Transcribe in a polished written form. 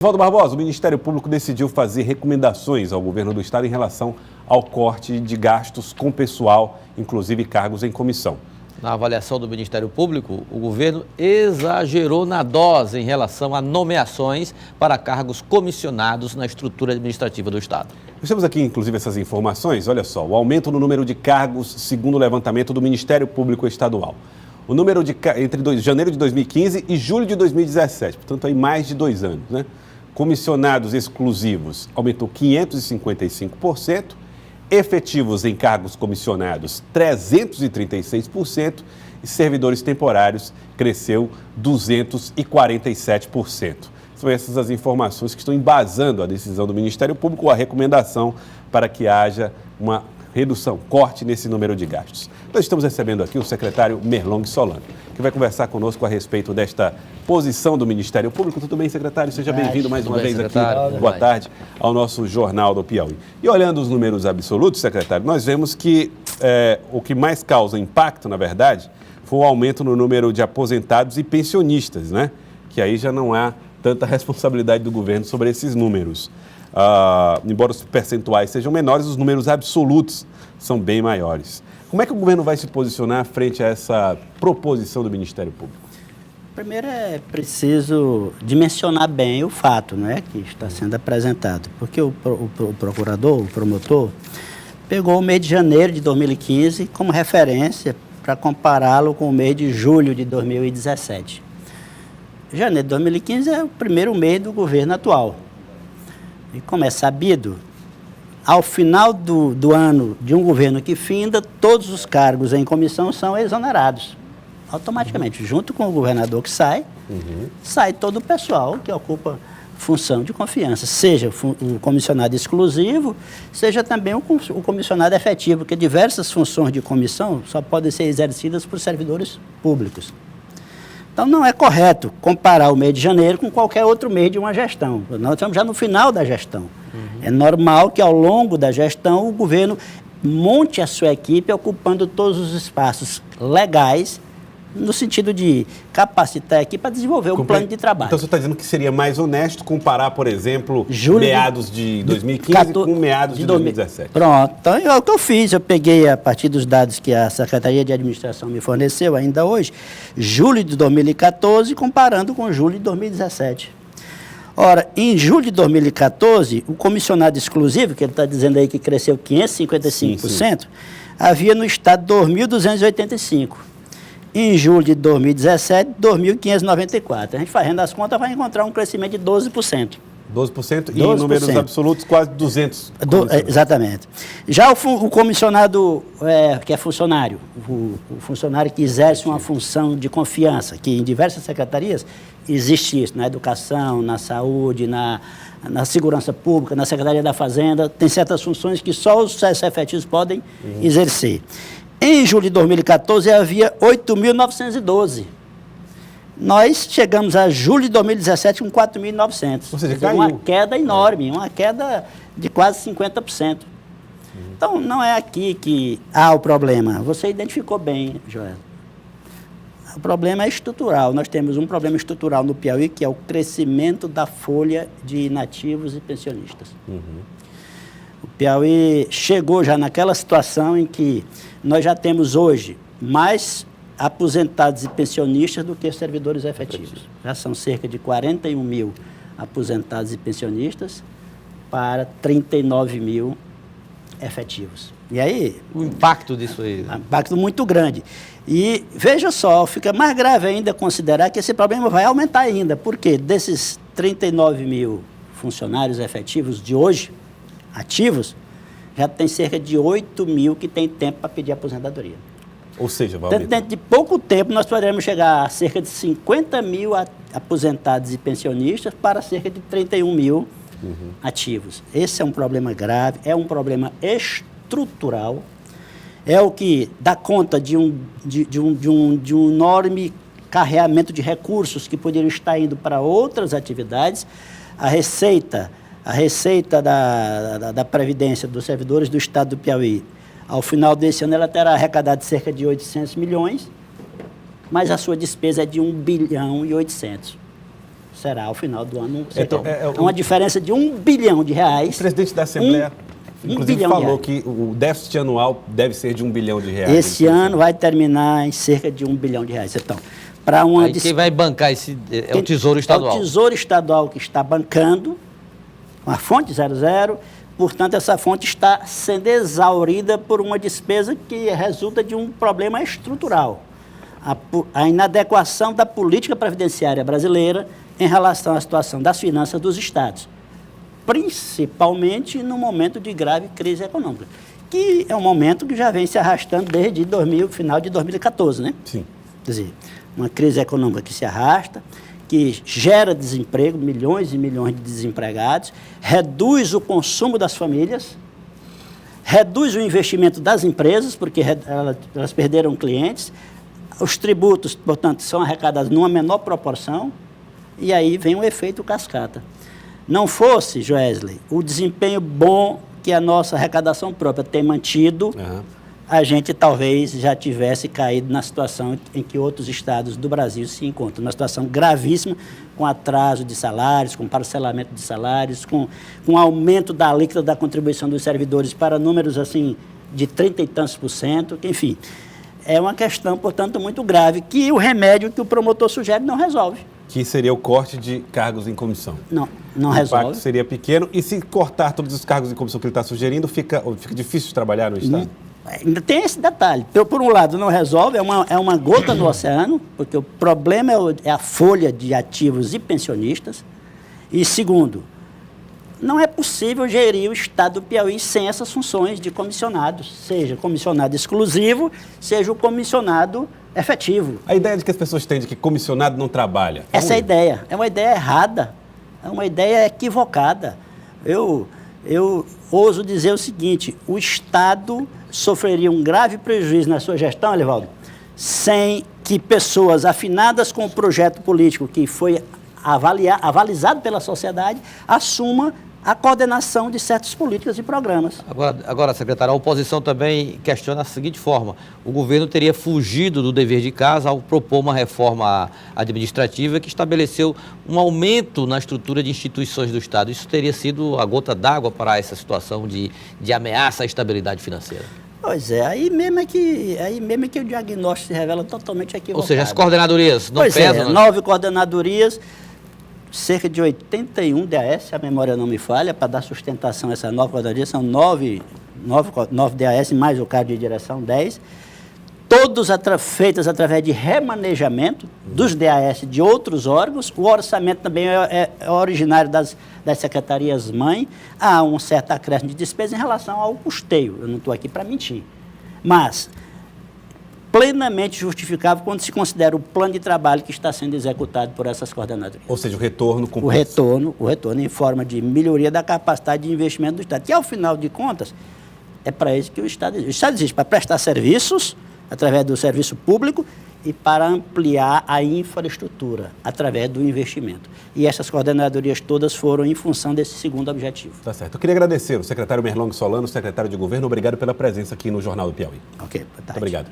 Valdo Barbosa, o Ministério Público decidiu fazer recomendações ao governo do Estado em relação ao corte de gastos com pessoal, inclusive cargos em comissão. Na avaliação do Ministério Público, o governo exagerou na dose em relação a nomeações para cargos comissionados na estrutura administrativa do Estado. Nós temos aqui, inclusive, essas informações. Olha só, o aumento no número de cargos segundo o levantamento do Ministério Público Estadual. O número entre janeiro de 2015 e julho de 2017, portanto, aí mais de 2 anos, né? Comissionados exclusivos aumentou 555%, efetivos em cargos comissionados 336% e servidores temporários cresceu 247%. São essas as informações que estão embasando a decisão do Ministério Público ou a recomendação para que haja uma redução, corte nesse número de gastos. Nós estamos recebendo aqui o secretário Merlong Solano, que vai conversar conosco a respeito desta posição do Ministério Público. Tudo bem, secretário? Seja bem-vindo mais uma vez aqui. Boa tarde ao nosso Jornal do Piauí. E olhando os números absolutos, secretário, nós vemos que o que mais causa impacto, na verdade, foi o aumento no número de aposentados e pensionistas, né? Que aí já não há tanta responsabilidade do governo sobre esses números. Embora os percentuais sejam menores, os números absolutos são bem maiores. Como é que o governo vai se posicionar frente a essa proposição do Ministério Público? Primeiro é preciso dimensionar bem o fato, né, que está sendo apresentado, porque o procurador, o promotor, pegou o mês de janeiro de 2015 como referência para compará-lo com o mês de julho de 2017. Janeiro de 2015 é o primeiro mês do governo atual. E como é sabido, ao final do ano de um governo que finda, todos os cargos em comissão são exonerados. Automaticamente, junto com o governador que sai, sai todo o pessoal que ocupa função de confiança, seja o comissionado exclusivo, seja também o comissionado efetivo, porque diversas funções de comissão só podem ser exercidas por servidores públicos. Então, não é correto comparar o mês de janeiro com qualquer outro mês de uma gestão. Nós estamos já no final da gestão. É normal que, ao longo da gestão, o governo monte a sua equipe ocupando todos os espaços legais, no sentido de capacitar a equipe para desenvolver um plano de trabalho. Então, você está dizendo que seria mais honesto comparar, por exemplo, meados de 2015 com meados de 2017? Pronto. Então, é o que eu fiz. Eu peguei, a partir dos dados que a Secretaria de Administração me forneceu ainda hoje, julho de 2014, comparando com julho de 2017. Ora, em julho de 2014, o comissionado exclusivo, que ele está dizendo aí que cresceu 555%, havia no estado 2.285%. Em julho de 2017, 2.594. A gente fazendo as contas vai encontrar um crescimento de 12%. 12% e em números absolutos quase 200. Exatamente. Já o comissionado que é funcionário, o funcionário que exerce uma função de confiança, que em diversas secretarias existe isso, na educação, na saúde, na segurança pública, na Secretaria da Fazenda, tem certas funções que só os efetivos podem exercer. Em julho de 2014, havia 8.912. Nós chegamos a julho de 2017 com 4.900. Ou seja, caiu. Uma queda enorme, uma queda de quase 50%. Então, não é aqui que há o problema. Você identificou bem, Joel. O problema é estrutural. Nós temos um problema estrutural no Piauí, que é o crescimento da folha de inativos e pensionistas. O Piauí chegou já naquela situação em que nós já temos hoje mais aposentados e pensionistas do que servidores efetivos. Já são cerca de 41 mil aposentados e pensionistas para 39 mil efetivos. E aí... O impacto disso aí. Um impacto muito grande. E veja só, fica mais grave ainda considerar que esse problema vai aumentar ainda. Por quê? Desses 39 mil funcionários efetivos de hoje, ativos, já tem cerca de 8 mil que tem tempo para pedir aposentadoria. Ou seja, vai aumentar. Dentro de pouco tempo, nós poderemos chegar a cerca de 50 mil aposentados e pensionistas para cerca de 31 mil ativos. Esse é um problema grave, é um problema estrutural, é o que dá conta de um enorme carreamento de recursos que poderiam estar indo para outras atividades. A receita da Previdência dos servidores do Estado do Piauí, ao final desse ano, ela terá arrecadado cerca de 800 milhões, mas a sua despesa é de 1 bilhão e 800. será ao final do ano. Então, É uma diferença de R$1 bilhão. O presidente da Assembleia, inclusive, bilhão falou que o déficit anual deve ser de R$1 bilhão. Esse ano vai terminar em cerca de R$1 bilhão. Então, para uma... Quem vai bancar é o Tesouro Estadual. É o Tesouro Estadual que está bancando, uma fonte 00, portanto, essa fonte está sendo exaurida por uma despesa que resulta de um problema estrutural. A inadequação da política previdenciária brasileira em relação à situação das finanças dos estados, principalmente no momento de grave crise econômica, que é um momento que já vem se arrastando desde final de 2014, né? Sim. Quer dizer, uma crise econômica que se arrasta, que gera desemprego, milhões e milhões de desempregados, reduz o consumo das famílias, reduz o investimento das empresas, porque elas perderam clientes, os tributos, portanto, são arrecadados numa menor proporção, e aí vem o efeito cascata. Não fosse, Joesley, o desempenho bom que a nossa arrecadação própria tem mantido, a gente talvez já tivesse caído na situação em que outros estados do Brasil se encontram, uma situação gravíssima, com atraso de salários, com parcelamento de salários, com aumento da alíquota da contribuição dos servidores para números assim de 30 e tantos %, enfim. É uma questão, portanto, muito grave, que o remédio que o promotor sugere não resolve. Que seria o corte de cargos em comissão. Não resolve. O impacto seria pequeno. E se cortar todos os cargos em comissão que ele está sugerindo, fica difícil de trabalhar no Estado? Ainda tem esse detalhe. Por um lado, não resolve, é uma gota no oceano, porque o problema é a folha de ativos e pensionistas. E segundo, não é possível gerir o Estado do Piauí sem essas funções de comissionados, seja comissionado exclusivo, seja o comissionado efetivo. A ideia de que as pessoas têm de que comissionado não trabalha. Essa é a ideia. É uma ideia errada. É uma ideia equivocada. Eu ouso dizer o seguinte: o Estado sofreria um grave prejuízo na sua gestão, Alivaldo, sem que pessoas afinadas com o projeto político que foi avalizado pela sociedade assumam a coordenação de certas políticas e programas. Agora, secretário, a oposição também questiona da seguinte forma: o governo teria fugido do dever de casa ao propor uma reforma administrativa que estabeleceu um aumento na estrutura de instituições do Estado. Isso teria sido a gota d'água para essa situação de ameaça à estabilidade financeira? Pois é, aí mesmo é que o diagnóstico se revela totalmente equivocado. Ou seja, as coordenadorias não pesam? 9 coordenadorias, cerca de 81 DAS, se a memória não me falha, para dar sustentação a essa nova coordenadoria, são 9 DAS, mais o cargo de direção, 10, todos feitas através de remanejamento dos DAS de outros órgãos. O orçamento também é originário das secretarias-mãe. Há um certo acréscimo de despesa em relação ao custeio. Eu não estou aqui para mentir. Mas plenamente justificável quando se considera o plano de trabalho que está sendo executado por essas coordenadorias. Ou seja, o retorno com o retorno em forma de melhoria da capacidade de investimento do Estado, que, ao final de contas, é para isso que o Estado existe. O Estado existe para prestar serviços através do serviço público e para ampliar a infraestrutura através do investimento. E essas coordenadorias todas foram em função desse segundo objetivo. Tá certo. Eu queria agradecer o secretário Merlong Solano, secretário de Governo. Obrigado pela presença aqui no Jornal do Piauí. Ok, boa tarde. Muito obrigado.